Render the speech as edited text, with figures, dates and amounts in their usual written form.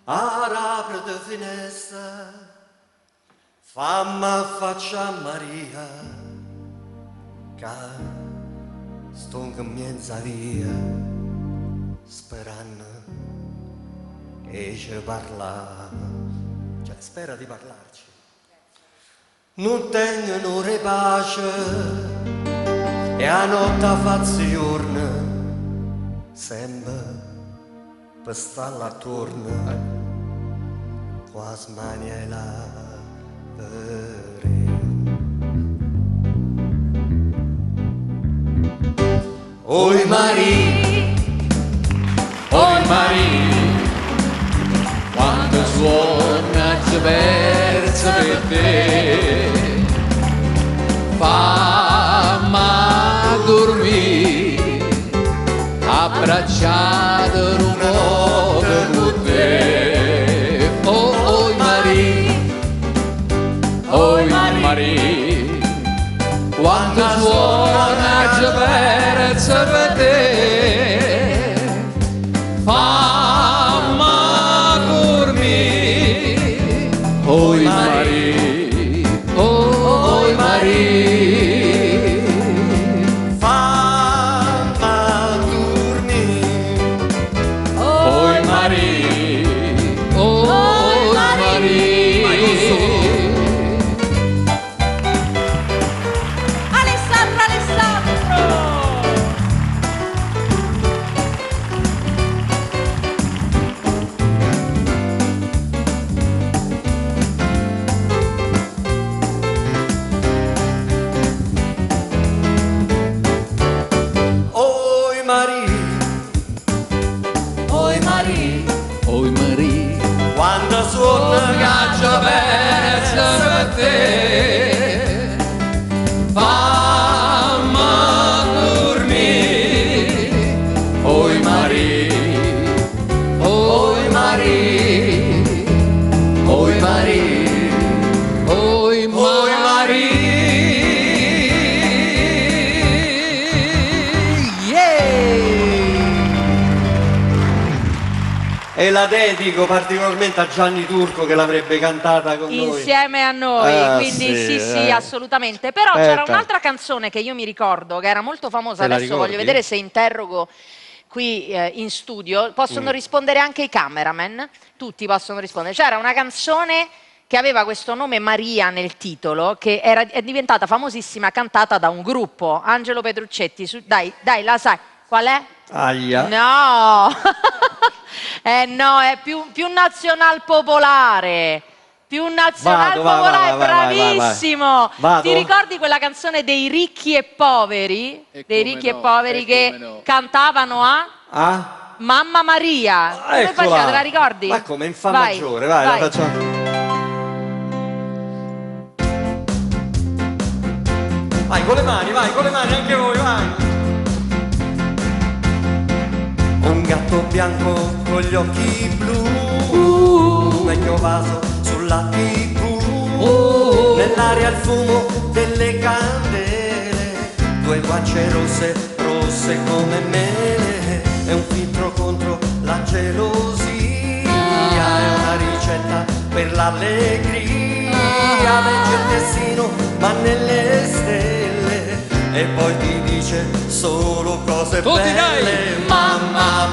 Apre de finestra, fammi faccia Maria, che sto in mezza via, sperando che ci parla, cioè spera di parlarci. Non tengono pace e a notte fa giorno, sempre per stare attorno. Quasi mani la Oi Maria, Oi Maria, quando suona ci versa per te, fammi dormire, abbracciato un po' con te. Oi Maria, Oi Maria, quando suona ci versa per te, fammi dormire. Oi Maria, Oi Maria, fammi dormire. Oi Maria, Oi Maria. Alessandro, Alessandro! Oi Maria, Oi Maria, Oi Maria, quando suona caccia versa per te, fammi dormire. Oi Maria, Oi Maria, Oi Maria, Oi Maria. e la dedico particolarmente a Gianni Turco che l'avrebbe cantata con noi. insieme a noi, quindi sì, assolutamente. Però c'era un'altra canzone che io mi ricordo, che era molto famosa, Te la adesso ricordi? voglio vedere se interrogo qui in studio, possono rispondere anche i cameraman, tutti possono rispondere. C'era una canzone che aveva questo nome Maria nel titolo, che è diventata famosissima, cantata da un gruppo, Angelo Petruccetti, dai, la sai, qual è? Aia. No, no, è più nazional popolare. Più nazional popolare, bravissimo. Vado? Ti ricordi quella canzone dei ricchi e poveri? Dei ricchi e poveri che cantavano a Ah? Mamma Maria. Come Eccola. faceva, te la ricordi? Ma come in fa Vai, maggiore, vai, la facciamo. Vai con le mani anche voi, vai. Un gatto bianco con gli occhi blu, un vecchio vaso sulla TV, nell'aria il fumo delle candele, due guance rosse, rosse come mele, è un filtro contro la gelosia, è una ricetta per l'allegria, legge il destino ma nelle stelle, e poi ti dice solo cose Tutti belle. dai! Mamma,